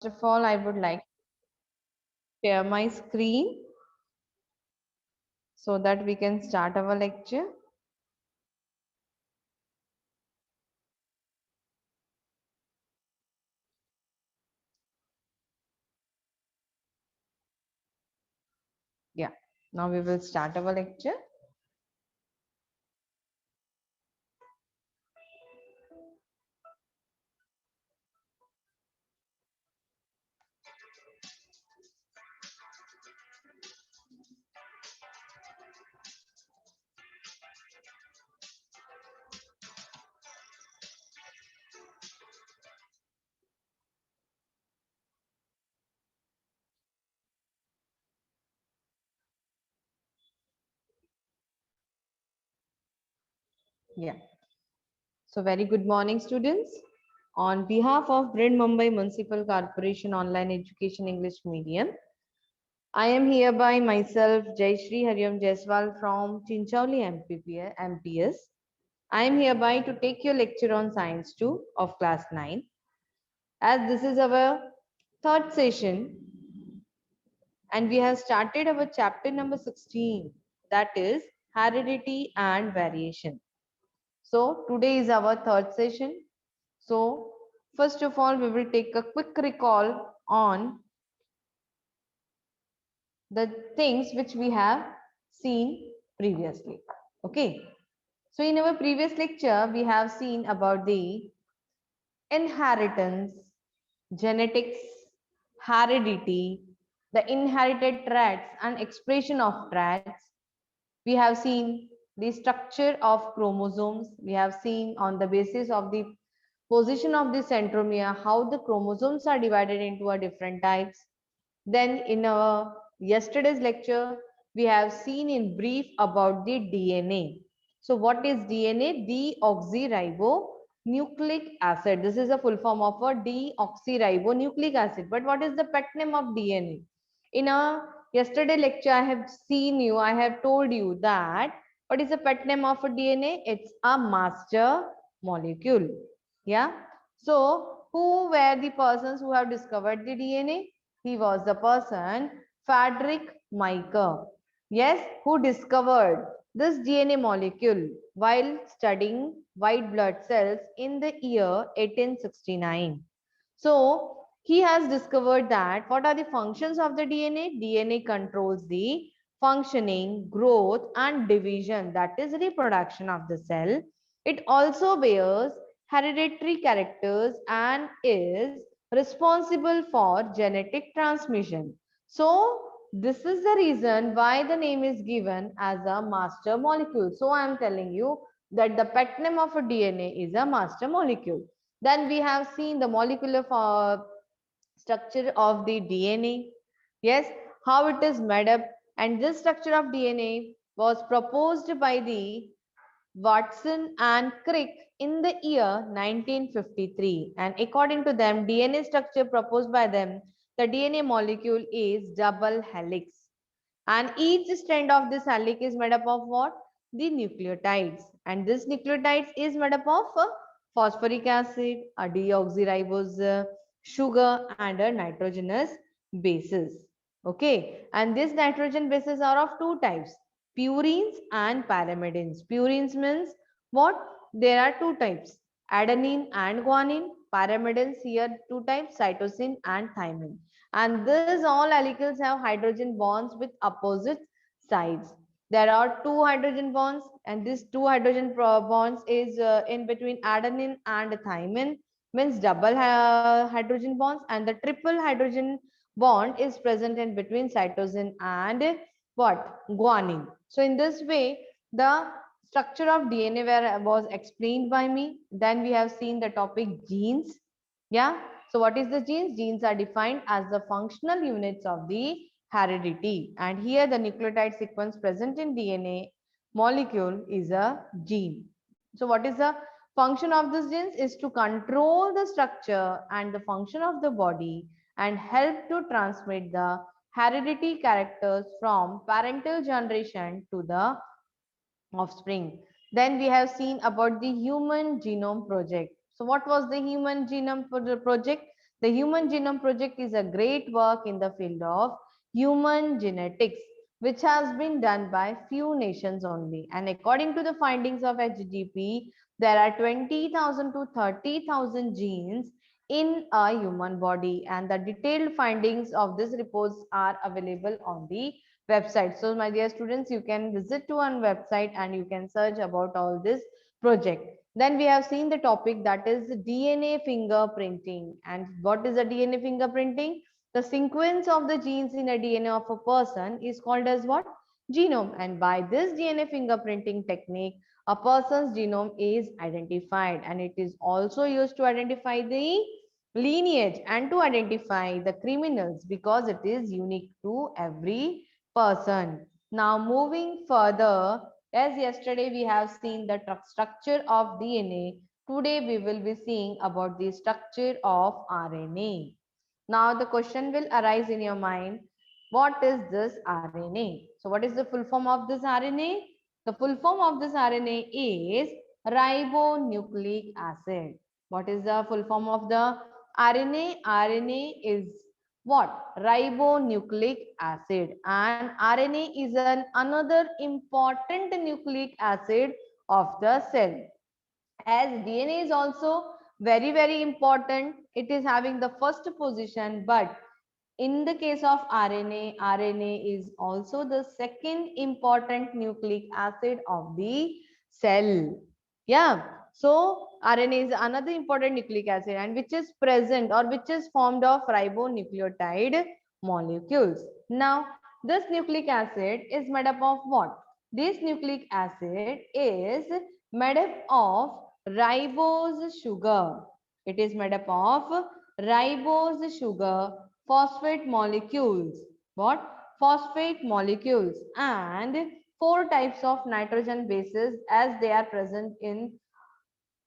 of all, I would like to share my screen so that we can start our lecture. Yeah, now we will start our lecture. Yeah. So very good morning, students. On behalf of Brid Mumbai Municipal Corporation Online Education English Medium, I am hereby myself Jayashree Hariam Jaiswal from Chinchauli MPS. I am hereby to take your lecture on Science 2 of Class 9. As this is our third session and we have started our chapter number 16, that is Heredity and Variation. So today is our third session. So first of all, we will take a quick recall on the things which we have seen previously. Okay. So in our previous lecture, we have seen about the inheritance, genetics, heredity, the inherited traits and expression of traits. We have seen the structure of chromosomes. We have seen on the basis of the position of the centromere how the chromosomes are divided into a different types. Then in our yesterday's lecture, we have seen in brief about the DNA. So what is DNA? Deoxyribonucleic acid. This is a full form of a deoxyribonucleic acid. But what is the pet name of DNA? In a yesterday lecture, I have told you that what is the pet name of a DNA? It's a master molecule. Yeah. So who were the persons who have discovered the DNA? He was the person Frederick Meiker. Yes, who discovered this DNA molecule while studying white blood cells in the year 1869. So he has discovered that what are the functions of the DNA? DNA controls the functioning, growth and division, that is reproduction of the cell. It also bears hereditary characters and is responsible for genetic transmission. So this is the reason why the name is given as a master molecule. So I am telling you that the pet name of a DNA is a master molecule. Then we have seen the molecular structure of the DNA. Yes, how it is made up. And this structure of DNA was proposed by the Watson and Crick in the year 1953. And according to them, DNA structure proposed by them, the DNA molecule is double helix. And each strand of this helix is made up of what? The nucleotides. And this nucleotides is made up of phosphoric acid, a deoxyribose sugar, and a nitrogenous bases. Okay. And these nitrogen bases are of two types, purines and pyrimidines. Purines means what? There are two types, adenine and guanine. Pyrimidines here two types, cytosine and thymine. And these all alkyls have hydrogen bonds with opposite sides. There are two hydrogen bonds, and these two hydrogen bonds is in between adenine and thymine, means double hydrogen bonds, and the triple hydrogen bond is present in between cytosine and what? Guanine. So in this way, the structure of DNA was explained by me. Then we have seen the topic genes. Yeah. So what is the genes? Genes are defined as the functional units of the heredity. And here the nucleotide sequence present in DNA molecule is a gene. So what is the function of this genes? Is to control the structure and the function of the body and help to transmit the heredity characters from parental generation to the offspring. Then we have seen about the Human Genome Project. So what was the Human Genome Project? The Human Genome Project is a great work in the field of human genetics, which has been done by few nations only. And according to the findings of HGP, there are 20,000 to 30,000 genes in a human body, and the detailed findings of this reports are available on the website. So my dear students, you can visit to one website and you can search about all this project. Then we have seen the topic, that is DNA fingerprinting. And what is the DNA fingerprinting? The sequence of the genes in a DNA of a person is called as what? Genome. And by this DNA fingerprinting technique, a person's genome is identified, and it is also used to identify the lineage and to identify the criminals, because it is unique to every person. Now moving further, as yesterday we have seen the structure of DNA, today we will be seeing about the structure of RNA. Now the question will arise in your mind, what is this RNA? So what is the full form of this RNA? The full form of this RNA is ribonucleic acid. What is the full form of the RNA? RNA is what? Ribonucleic acid, and RNA is another important nucleic acid of the cell. As DNA is also very important, it is having the first position, but in the case of RNA, RNA is also the second important nucleic acid of the cell. Yeah. So RNA is another important nucleic acid, and which is present or which is formed of ribonucleotide molecules. Now, this nucleic acid is made up of what? This nucleic acid is made up of ribose sugar. It is made up of ribose sugar, phosphate molecules. What? Phosphate molecules, and four types of nitrogen bases as they are present in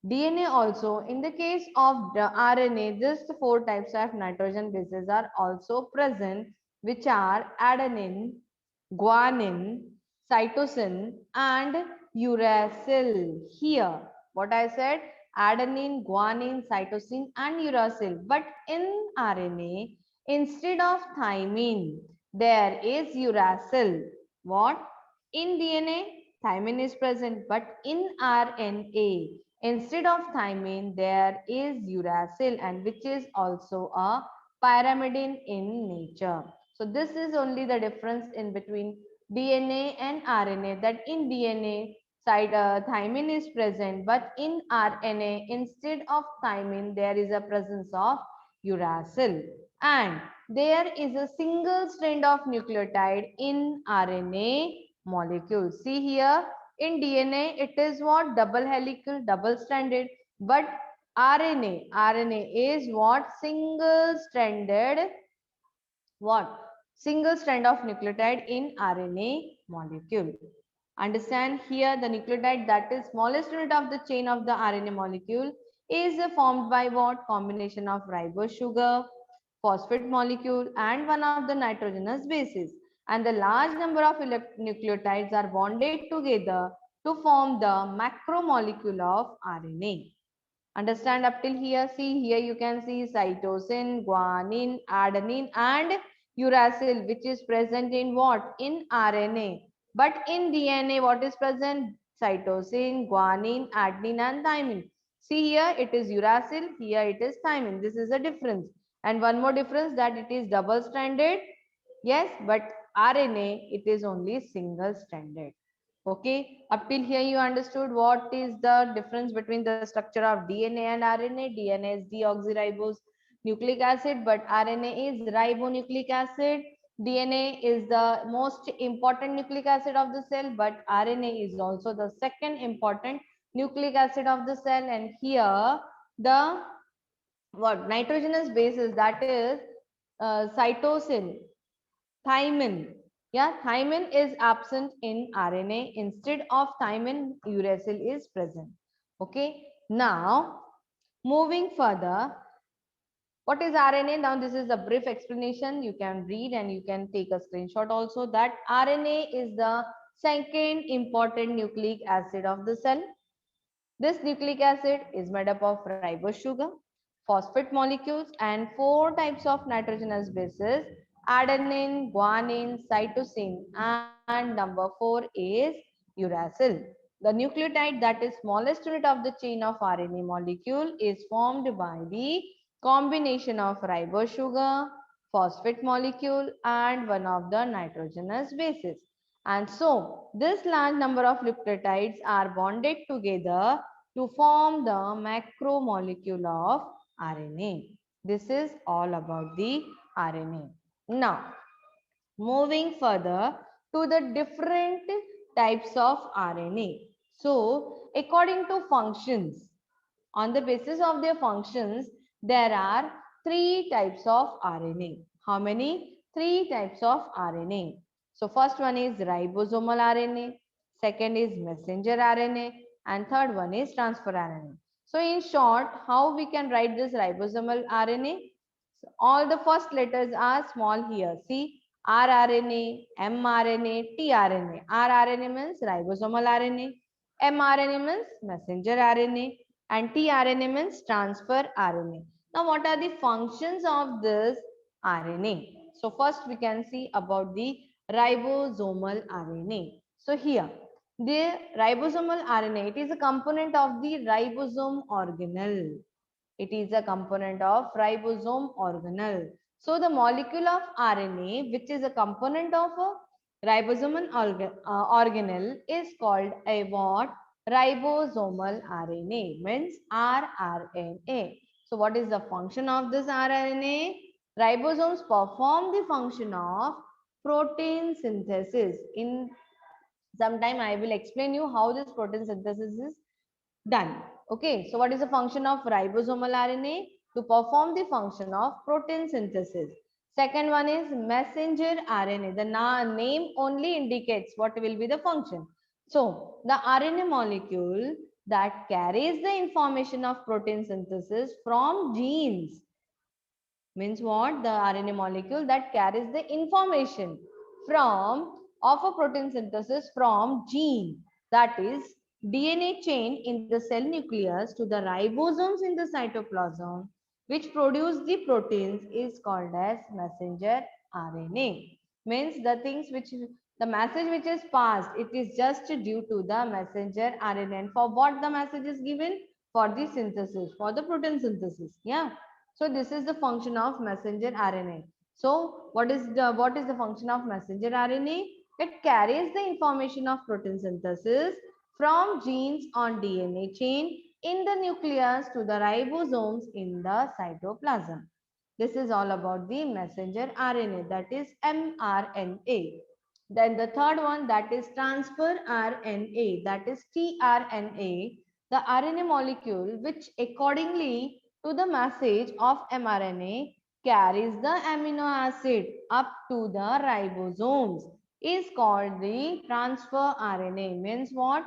DNA also. In the case of the RNA, just four types of nitrogen bases are also present, which are adenine, guanine, cytosine, and uracil. Here, what I said, adenine, guanine, cytosine, and uracil. But in RNA, instead of thymine, there is uracil. What? In DNA, thymine is present, but in RNA, instead of thymine, there is uracil, and which is also a pyrimidine in nature. So this is only the difference in between DNA and RNA, that in DNA side thymine is present, but in RNA instead of thymine there is a presence of uracil, and there is a single strand of nucleotide in RNA molecule. See here, in DNA it is what? Double helical, double stranded, but RNA is what? Single stranded, what? Single strand of nucleotide in RNA molecule. Understand here, the nucleotide, that is smallest unit of the chain of the RNA molecule, is formed by what? Combination of ribose sugar, phosphate molecule, and one of the nitrogenous bases. And the large number of nucleotides are bonded together to form the macromolecule of RNA. Understand up till here? See here, you can see cytosine, guanine, adenine, and uracil, which is present in what? In RNA. But in DNA, what is present? Cytosine, guanine, adenine, and thymine. See here, it is uracil. Here it is thymine. This is a difference. And one more difference, that it is double stranded. Yes, but RNA, it is only single stranded. Okay, up till here you understood what is the difference between the structure of DNA and RNA. DNA is deoxyribose nucleic acid, but RNA is ribonucleic acid. DNA is the most important nucleic acid of the cell, but RNA is also the second important nucleic acid of the cell. And here the what nitrogenous bases, that is cytosine, thymine. Yeah, thymine is absent in RNA. Instead of thymine, uracil is present. Okay. Now, moving further, what is RNA? Now, this is a brief explanation. You can read and you can take a screenshot also, that RNA is the second important nucleic acid of the cell. This nucleic acid is made up of ribose sugar, phosphate molecules, and 4 types of nitrogenous bases: adenine, guanine, cytosine, and number 4 is uracil. The nucleotide, that is smallest unit of the chain of RNA molecule, is formed by the combination of ribose sugar, phosphate molecule, and one of the nitrogenous bases. And so, this large number of nucleotides are bonded together to form the macromolecule of RNA. This is all about the RNA. Now, moving further to the different types of RNA. So, according to functions, on the basis of their functions, there are 3 types of RNA. How many? 3 types of RNA. So, first one is ribosomal RNA, second is messenger RNA, and third one is transfer RNA. So, in short, how we can write this ribosomal RNA? So, all the first letters are small here. See, rRNA, mRNA, tRNA. rRNA means ribosomal RNA, mRNA means messenger RNA, and tRNA means transfer RNA. Now, what are the functions of this RNA? So, first we can see about the ribosomal RNA. So, here, the ribosomal RNA, it is a component of the ribosome organelle. It is a component of ribosome organelle. So the molecule of RNA, which is a component of a ribosomal organelle, is called a what? Ribosomal RNA, means rRNA. So what is the function of this rRNA? Ribosomes perform the function of protein synthesis. In some time I will explain you how this protein synthesis is done. Okay, so what is the function of ribosomal RNA? To perform the function of protein synthesis. Second one is messenger RNA. The name only indicates what will be the function. So, the RNA molecule that carries the information of protein synthesis from genes, means what? The RNA molecule that carries the information from of a protein synthesis from gene, that is DNA chain in the cell nucleus to the ribosomes in the cytoplasm, which produce the proteins, is called as messenger RNA. Means the things which the message which is passed, it is just due to the messenger RNA. And for what the message is given? For the synthesis, for the protein synthesis. Yeah. So this is the function of messenger RNA. So what is the function of messenger RNA? It carries the information of protein synthesis from genes on DNA chain in the nucleus to the ribosomes in the cytoplasm. This is all about the messenger RNA, that is mRNA. Then the third one, that is transfer RNA, that is tRNA, the RNA molecule which accordingly to the message of mRNA carries the amino acid up to the ribosomes, is called the transfer RNA. Means what?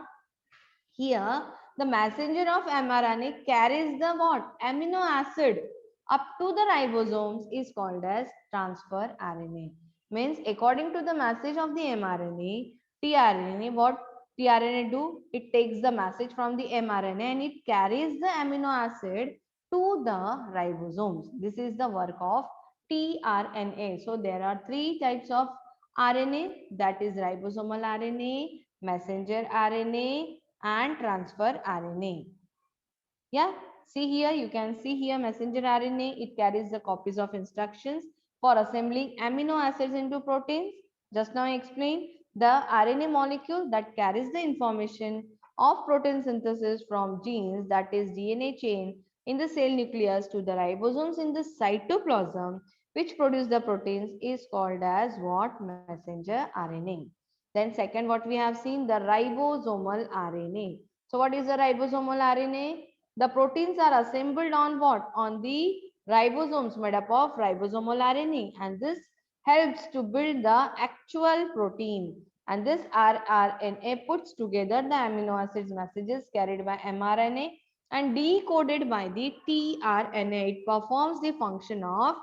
Here, the messenger of mRNA carries the what? Amino acid up to the ribosomes, is called as transfer RNA. Means according to the message of the mRNA, tRNA, what tRNA do? It takes the message from the mRNA and it carries the amino acid to the ribosomes. This is the work of tRNA. So there are 3 types of RNA, that is ribosomal RNA, messenger RNA, and transfer RNA. Yeah, see here, you can see here messenger RNA, it carries the copies of instructions for assembling amino acids into proteins. Just now I explained the RNA molecule that carries the information of protein synthesis from genes, that is DNA chain in the cell nucleus to the ribosomes in the cytoplasm, which produce the proteins, is called as what? Messenger RNA. Then second, what we have seen, the ribosomal RNA. So what is the ribosomal RNA? The proteins are assembled on what? On the ribosomes made up of ribosomal RNA, and this helps to build the actual protein. And this rRNA puts together the amino acids messages carried by mRNA and decoded by the tRNA. It performs the function of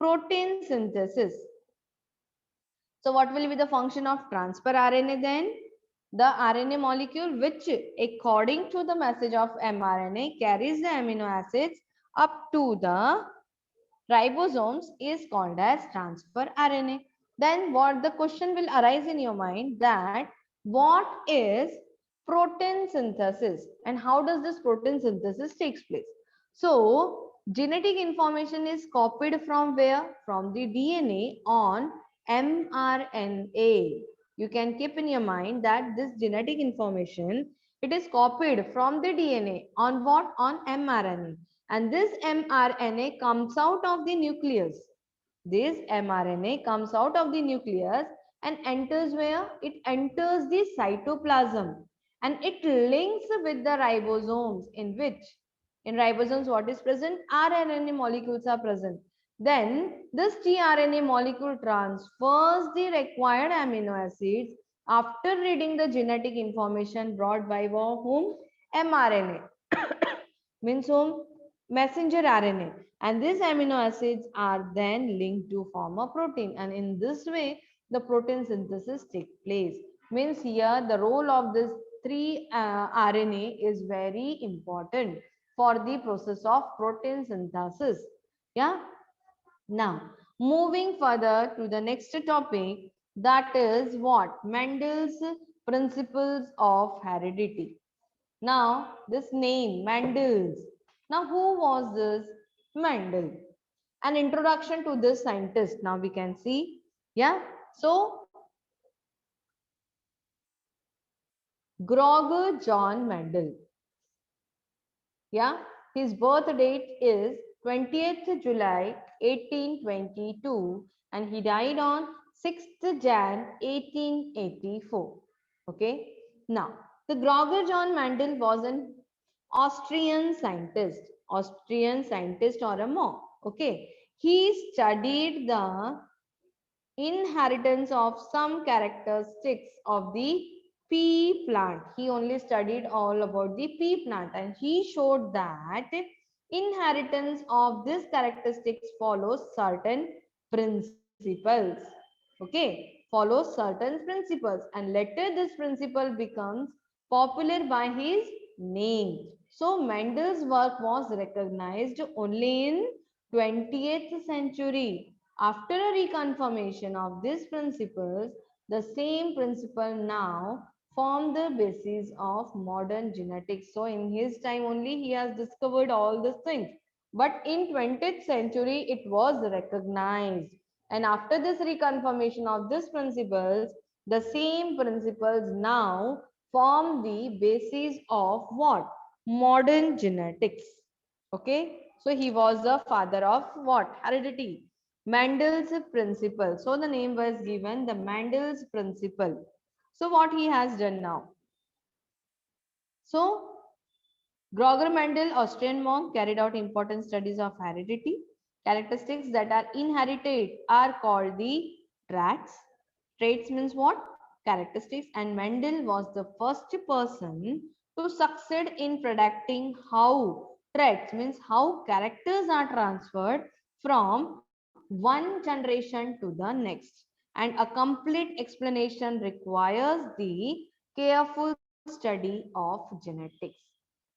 protein synthesis. So what will be the function of transfer RNA then? The RNA molecule which according to the message of mRNA carries the amino acids up to the ribosomes is called as transfer RNA. Then what the question will arise in your mind that what is protein synthesis and how does this protein synthesis takes place? So genetic information is copied from where? From the DNA on mRNA. You can keep in your mind that this genetic information, it is copied from the DNA on what? On mRNA. And this mRNA comes out of the nucleus. This mRNA comes out of the nucleus and enters where? It enters the cytoplasm and it links with the ribosomes, in which in ribosomes what is present? RNA molecules are present. Then this tRNA molecule transfers the required amino acids after reading the genetic information brought by whom? mRNA. Means whom? Messenger RNA. And these amino acids are then linked to form a protein. And in this way, the protein synthesis takes place. Means here the role of this three RNA is very important for the process of protein synthesis. Yeah. Now, moving further to the next topic, that is what? Mendel's principles of heredity. Now, this name, Mendel's. Now, who was this Mendel? An introduction to this scientist. Now, we can see. Yeah. So, Gregor John Mendel. Yeah. His birth date is 20th July 1822 and he died on 6th Jan 1884. Okay. Now, the Gregor John Mendel was an Austrian scientist or a monk. Okay. He studied the inheritance of some characteristics of the pea plant. He only studied all about the pea plant and he showed that inheritance of these characteristics follows certain principles. Okay, follows certain principles and later this principle becomes popular by his name. So Mendel's work was recognized only in 20th century. After a reconfirmation of these principles, the same principle now form the basis of modern genetics. So in his time only he has discovered all these things. But in 20th century it was recognized. And after this reconfirmation of these principles, the same principles now form the basis of what? Modern genetics. Okay. So he was the father of what? Heredity. Mendel's principle. So the name was given the Mendel's principle. So what he has done now? So Gregor Mendel, Austrian monk, carried out important studies of heredity. Characteristics that are inherited are called the traits. Traits means what? Characteristics. And Mendel was the first person to succeed in predicting how traits means how characters are transferred from one generation to the next. And a complete explanation requires the careful study of genetics.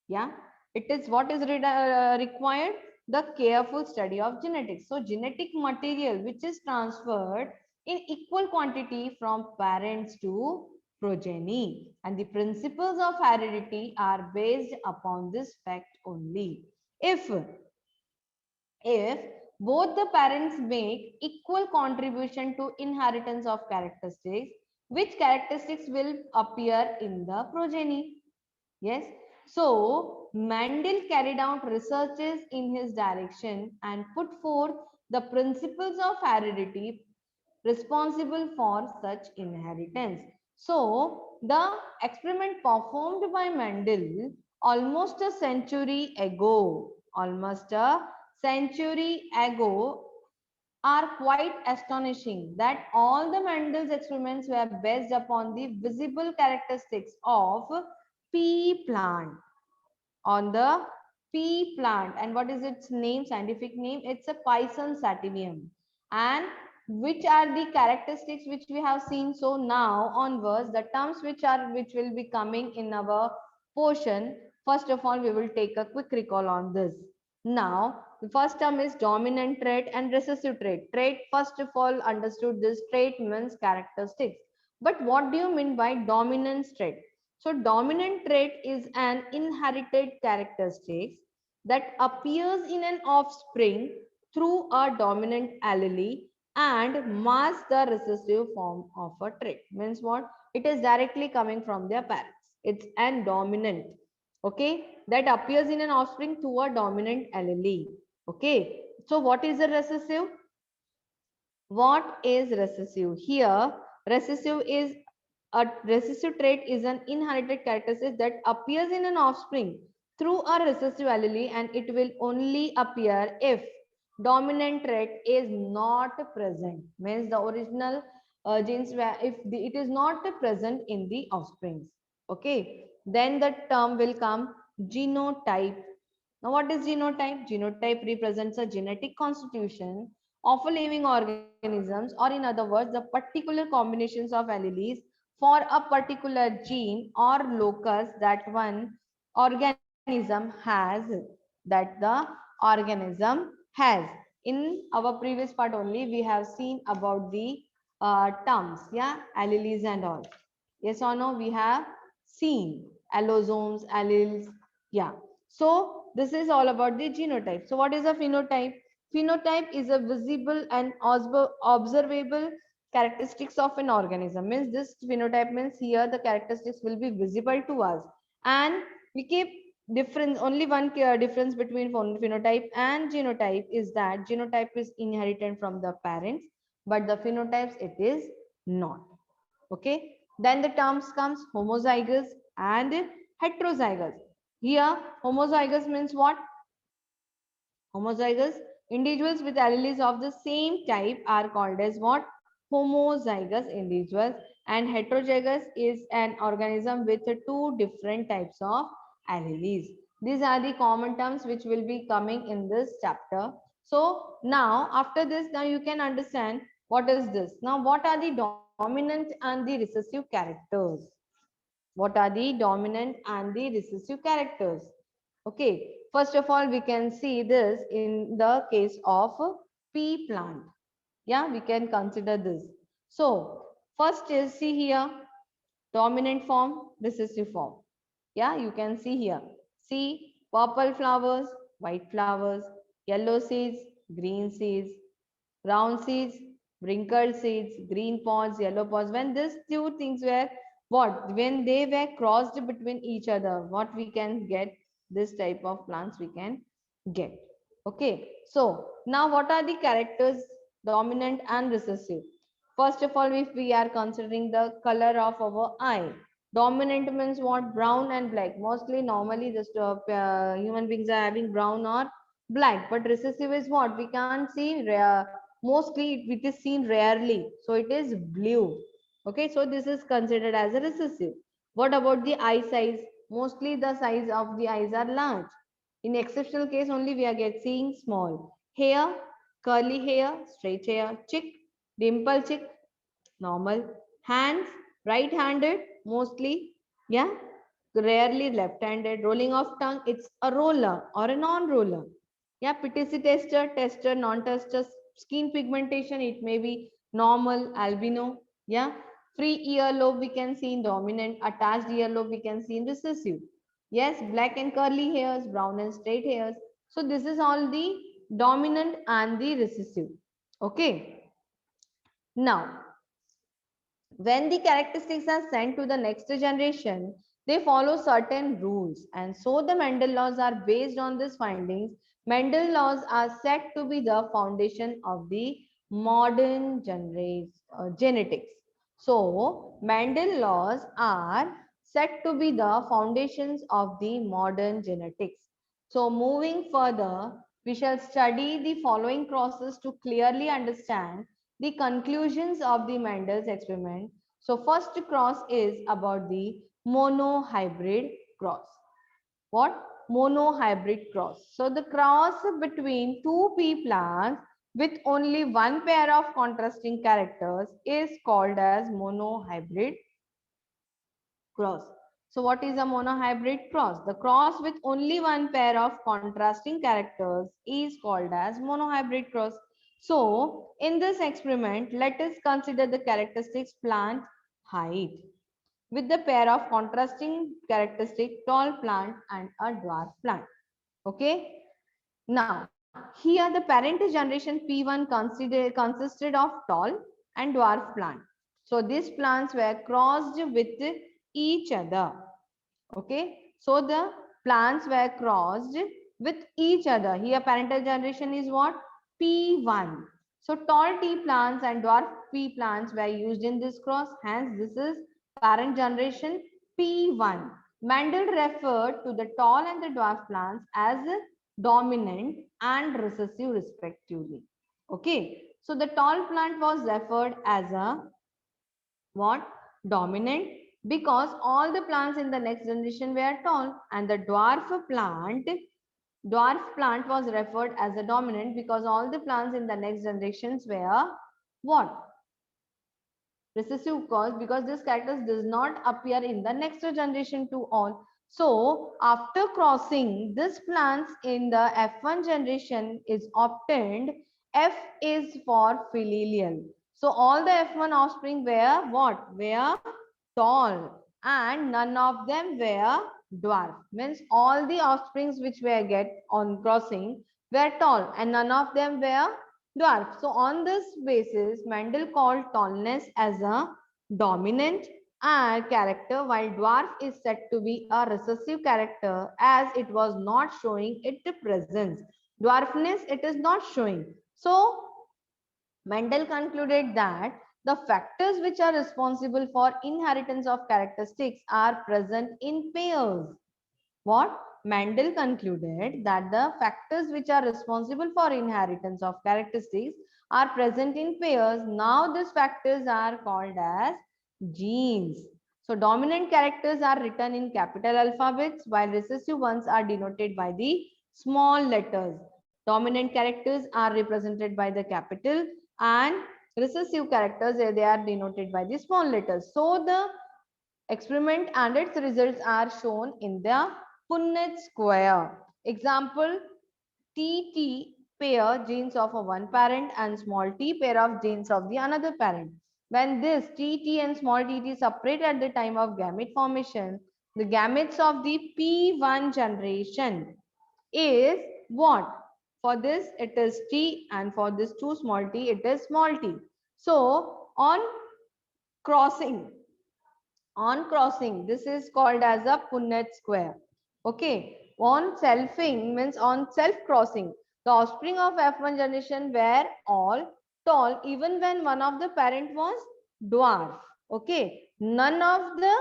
Yeah, it is what is required? The careful study of genetics. So genetic material which is transferred in equal quantity from parents to progeny, and the principles of heredity are based upon this fact only. If both the parents make equal contribution to inheritance of characteristics, which characteristics will appear in the progeny? Yes. So Mendel carried out researches in his direction and put forth the principles of heredity responsible for such inheritance. So the experiment performed by Mendel almost a century ago, are quite astonishing that all the Mendel's experiments were based upon the visible characteristics of pea plant, on the pea plant. And what is its name, scientific name? It's a Pison sativum. And which are the characteristics which we have seen? So now onwards, the terms which will be coming in our portion, first of all we will take a quick recall on this. Now, the first term is dominant trait and recessive trait. Trait, first of all, understood this trait means characteristics. But what do you mean by dominant trait? So, dominant trait is an inherited characteristic that appears in an offspring through a dominant allele and masks the recessive form of a trait. Means what? It is directly coming from their parents. It's an dominant, okay, that appears in an offspring through a dominant allele. Okay, so what is a recessive? What is recessive? Here, recessive is a recessive trait is an inherited characteristic that appears in an offspring through a recessive allele, and it will only appear if dominant trait is not present. Means the original genes where if it is not present in the offsprings. Okay, then the term will come genotype. Now, what is genotype? Genotype represents a genetic constitution of a living organisms, or in other words, the particular combinations of alleles for a particular gene or locus that one organism has, that the organism has. In our previous part only, we have seen about the terms, yeah, alleles and all. Yes or no? We have seen allosomes, alleles, yeah. So this is all about the genotype. So what is a phenotype? Phenotype is a visible and observable characteristics of an organism. Means this phenotype means here the characteristics will be visible to us, and we keep difference. Only one difference between phenotype and genotype is that genotype is inherited from the parents, but the phenotypes it is not. Okay. Then the terms comes homozygous and heterozygous. Here homozygous means what? Homozygous individuals with alleles of the same type are called as what? Homozygous individuals. And heterozygous is an organism with two different types of alleles. These are the common terms which will be coming in this chapter. So now after this, now you can understand what is this. Now what are the dominant and the recessive characters? What are the dominant and the recessive characters? Okay, first of all, we can see this in the case of pea plant. Yeah, we can consider this. So, first is see here, dominant form, recessive form. Yeah, you can see here. See, purple flowers, white flowers, yellow seeds, green seeds, round seeds, wrinkled seeds, green pods, yellow pods. When these two things were what? When they were crossed between each other, what we can get? This type of plants we can get. Okay. So now what are the characters dominant and recessive? First of all, if we are considering the color of our eye, dominant means what? Brown and black. Mostly, normally, just human beings are having brown or black. But recessive is what? We can't see rare. Mostly, it is seen rarely. So it is blue. Okay, so this is considered as a recessive. What about the eye size? Mostly, the size of the eyes are large. In exceptional case, only we are seeing small. Hair, curly hair, straight hair, chick, dimple chick, normal. Hands, right-handed, mostly. Yeah, rarely left-handed. Rolling of tongue, it's a roller or a non-roller. Yeah, PTC tester, non-tester. Skin pigmentation, it may be normal, albino. Yeah, free earlobe we can see in dominant. Attached earlobe we can see in recessive. Yes, black and curly hairs, brown and straight hairs. So this is all the dominant and the recessive. Okay. Now, when the characteristics are sent to the next generation, they follow certain rules. And so the Mendel laws are based on these findings. Mendel laws are said to be the foundation of the modern genetics. So Mendel laws are said to be the foundations of the modern genetics. So moving further, we shall study the following crosses to clearly understand the conclusions of the Mendel's experiment. So first cross is about the monohybrid cross. What? Monohybrid cross. So the cross between two pea plants with only one pair of contrasting characters is called as monohybrid cross. So what is a monohybrid cross? The cross with only one pair of contrasting characters is called as monohybrid cross. So in this experiment, let us consider the characteristics plant height with the pair of contrasting characteristic tall plant and a dwarf plant. Okay. Now here the parent generation P1 consisted of tall and dwarf plant. So these plants were crossed with each other. Okay. So the plants were crossed with each other. Here parental generation is what? P1. So tall T plants and dwarf P plants were used in this cross. Hence this is parent generation P1. Mendel referred to the tall and the dwarf plants as dominant and recessive respectively. Okay. So the tall plant was referred as a what? Dominant, because all the plants in the next generation were tall, and the dwarf plant was referred as a dominant because all the plants in the next generations were what? Recessive cause, because this character does not appear in the next generation to all. So after crossing these plants in the F1 generation is obtained, F is for filial. So all the F1 offspring were what? Were tall, and none of them were dwarf. Means all the offsprings which were get on crossing were tall and none of them were dwarf. So on this basis, Mendel called tallness as a dominant character, while dwarf is said to be a recessive character as it was not showing its presence. Dwarfness it is not showing. So Mendel concluded that the factors which are responsible for inheritance of characteristics are present in pairs. What? Mendel concluded that the factors which are responsible for inheritance of characteristics are present in pairs. Now these factors are called as genes. So dominant characters are written in capital alphabets while recessive ones are denoted by the small letters. Dominant characters are represented by the capital and recessive characters they are denoted by the small letters. So the experiment and its results are shown in the Punnett square. Example, TT pair genes of a one parent and small t pair of genes of the another parent. When this TT and small tt separate at the time of gamete formation, the gametes of the P1 generation is what? For this it is T, and for this two small t it is small t. So crossing this is called as a Punnett square. Okay. On selfing means on self crossing, the offspring of F1 generation were all tall even when one of the parent was dwarf. Okay. None of the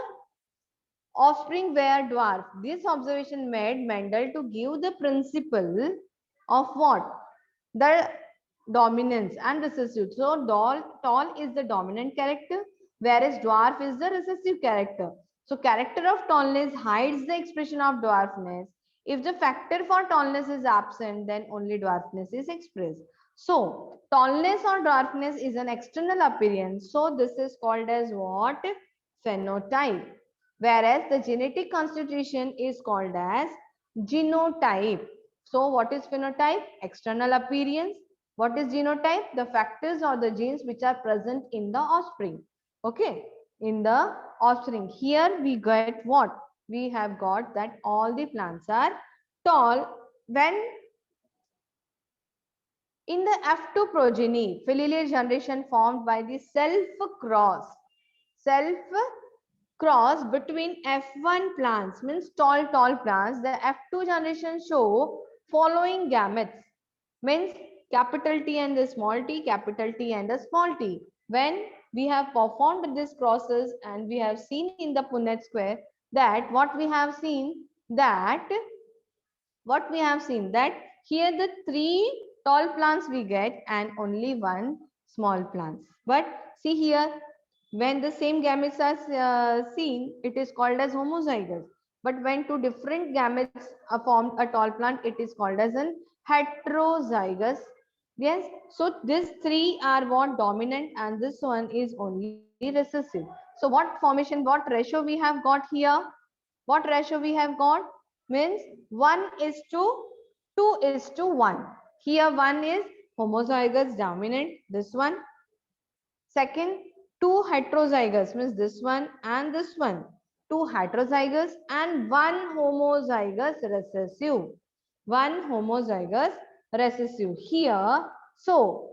offspring were dwarf. This observation made Mendel to give the principle of what? The dominance and recessive. So tall is the dominant character, whereas dwarf is the recessive character. So character of tallness hides the expression of dwarfness. If the factor for tallness is absent, then only dwarfness is expressed. So tallness or dwarfness is an external appearance. So this is called as what? Phenotype. Whereas the genetic constitution is called as genotype. So what is phenotype? External appearance. What is genotype? The factors or the genes which are present in the offspring. Okay, in the offspring. Here we get what? We have got that all the plants are tall when in the F2 progeny, filial generation formed by the self-cross between F1 plants means tall plants. The F2 generation show following gametes means capital T and the small t, capital T and the small t. When we have performed this process and we have seen in the Punnett square that what we have seen that here the three tall plants we get and only one small plants. But see here, when the same gametes are seen, it is called as homozygous. But when two different gametes are formed a tall plant, it is called as an heterozygous. Yes. So these three are what? Dominant, and this one is only recessive. So what formation, what ratio we have got here? What ratio we have got? Means 1 is to 2 is to 1. Here 1 is homozygous dominant, this one. Second, 2 heterozygous, means this one and this one. 2 heterozygous and 1 homozygous recessive. 1 homozygous recessive. Here, so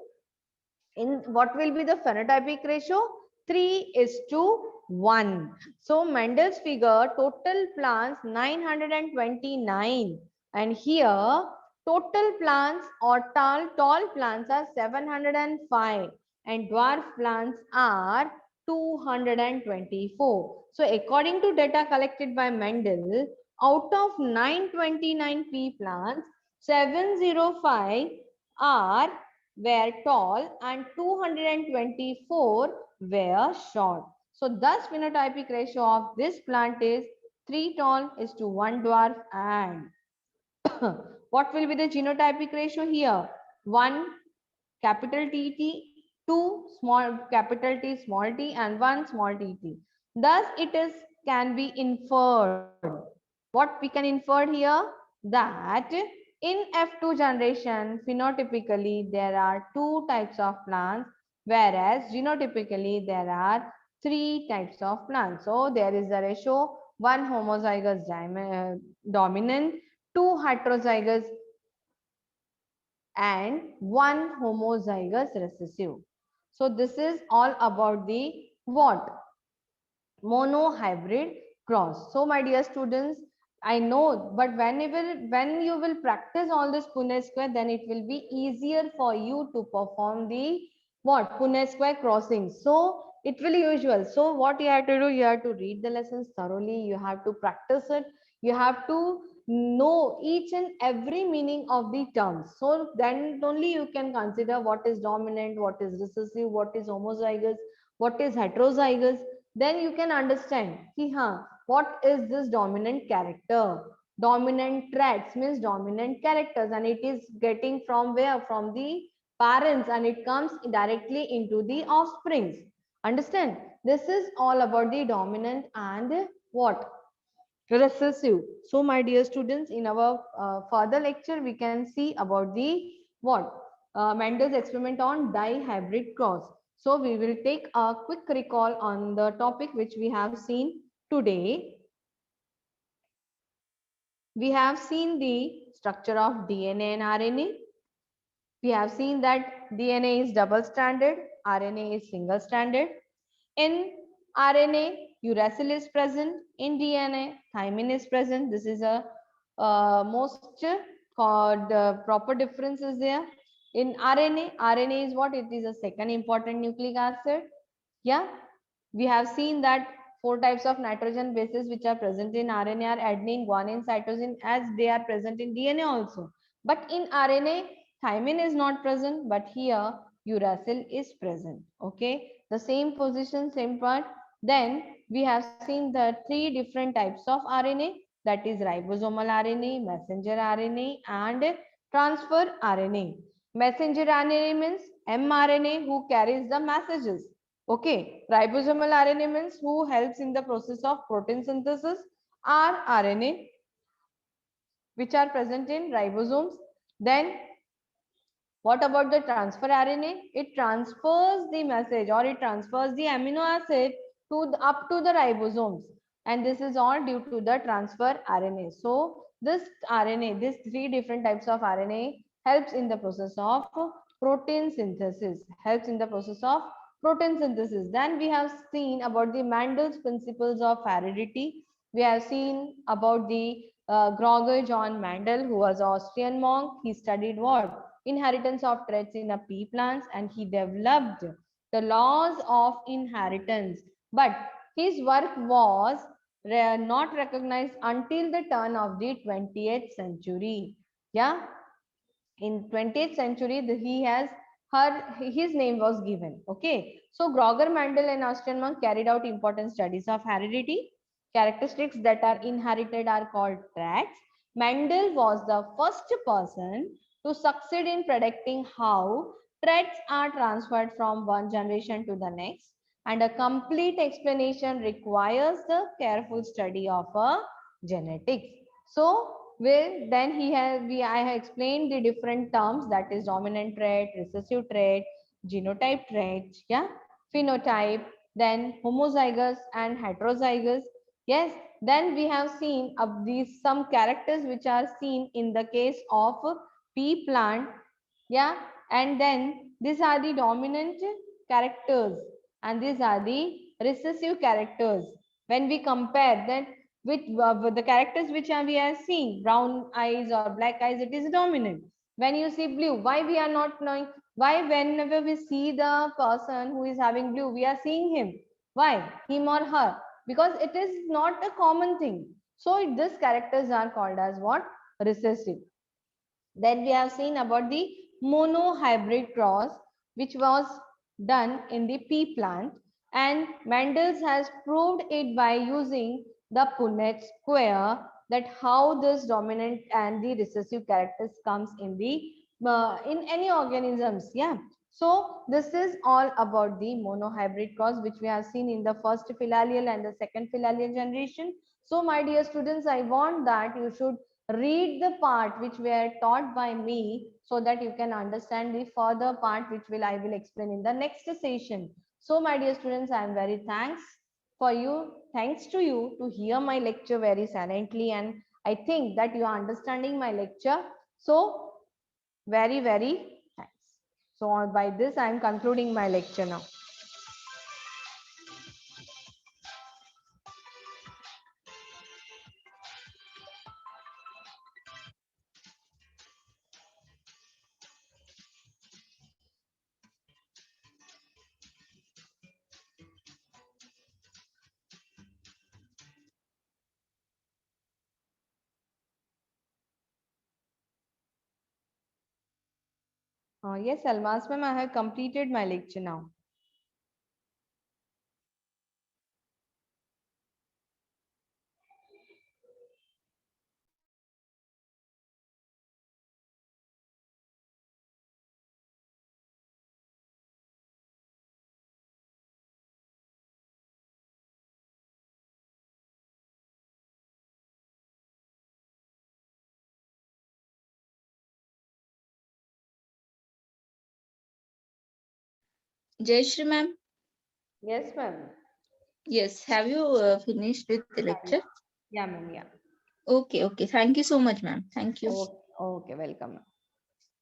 in what will be the phenotypic ratio? 3 is to 1. So Mendel's figure, total plants 929, and here total plants or tall plants are 705 and dwarf plants are 224. So according to data collected by Mendel, out of 929 pea plants, 705 are were tall and 224 were short. So thus phenotypic ratio of this plant is 3 tall is to 1 dwarf, and what will be the genotypic ratio here? 1 capital TT, 2 small capital T small t, and 1 small tt. Thus it is can be inferred. What we can infer here? That in F2 generation, phenotypically there are 2 types of plants, whereas genotypically there are 3 types of plants. So there is a ratio 1 homozygous dominant, 2 heterozygous, and 1 homozygous recessive. So this is all about the what? Monohybrid cross. So my dear students, I know, but when you will practice all this Punnett square, then it will be easier for you to perform the what? Punnett square crossing. So it will be usual. So what you have to do, you have to read the lessons thoroughly, you have to practice it, you have to know each and every meaning of the terms. So then only you can consider what is dominant, what is recessive, what is homozygous, what is heterozygous. Then you can understand ki, what is this dominant character. Dominant traits means dominant characters, and it is getting from where? From the parents, and it comes directly into the offsprings. Understand? This is all about the dominant and what? Recessive. So my dear students, in our further lecture we can see about the what? Mendel's experiment on dihybrid cross. So we will take a quick recall on the topic which we have seen today. We have seen the structure of DNA and RNA. We have seen that DNA is double stranded, RNA is single stranded. In RNA, uracil is present. In DNA, thymine is present. This is a most called proper difference is there. In RNA, RNA is what? It is a second important nucleic acid. Yeah, we have seen that 4 types of nitrogen bases which are present in RNA are adenine, guanine, cytosine, as they are present in DNA also. But in RNA, thymine is not present, but here uracil is present. Okay, the same position, same part. Then we have seen the 3 different types of RNA, that is ribosomal RNA, messenger RNA, and transfer RNA. Messenger RNA means mRNA who carries the messages. Okay, ribosomal RNA means who helps in the process of protein synthesis. rRNA, which are present in ribosomes. Then what about the transfer RNA? It transfers the message, or it transfers the amino acid to up to the ribosomes, and this is all due to the transfer RNA. So this RNA, these 3 different types of RNA helps in the process of protein synthesis, helps in the process of protein synthesis. Then we have seen about the Mendel's principles of heredity. We have seen about the Gregor John Mendel, who was Austrian monk. He studied what? Inheritance of traits in a pea plants, and he developed the laws of inheritance. But his work was not recognized until the turn of the 20th century. Yeah, in 20th century he has his name was given. Okay, so Gregor Mendel, an Austrian monk, carried out important studies of heredity. Characteristics that are inherited are called traits. Mendel was the first person to succeed in predicting how traits are transferred from one generation to the next, and a complete explanation requires the careful study of a genetics. So then I have explained the different terms, that is dominant trait, recessive trait, genotype trait, yeah, phenotype, then homozygous and heterozygous. Yes, then we have seen of these some characters which are seen in the case of pea plant, yeah, and then these are the dominant characters and these are the recessive characters. When we compare that with the characters which we are seeing, brown eyes or black eyes, it is dominant. When you see blue, why we are not knowing? Why whenever we see the person who is having blue, we are seeing him? Why? Him or her? Because it is not a common thing. So these characters are called as what? Recessive. Then we have seen about the monohybrid cross, which was done in the pea plant, and Mendel has proved it by using the Punnett square, that how this dominant and the recessive characters comes in the in any organisms. Yeah. So this is all about the monohybrid cross, which we have seen in the first filial and the second filial generation. So my dear students, I want that you should read the part which were taught by me, so that you can understand the further part which I will explain in the next session. So my dear students, I am very thanks to you to hear my lecture very silently, and I think that you are understanding my lecture. So very thanks. So by this I am concluding my lecture now. Yes, Almas ma'am, I have completed my lecture now. Jayashree ma'am, Yes, ma'am. yes, have you finished with the Yeah, lecture? yeah, ma'am. Yeah. Okay, okay. Thank you so much, ma'am. Thank you. Okay, okay, welcome.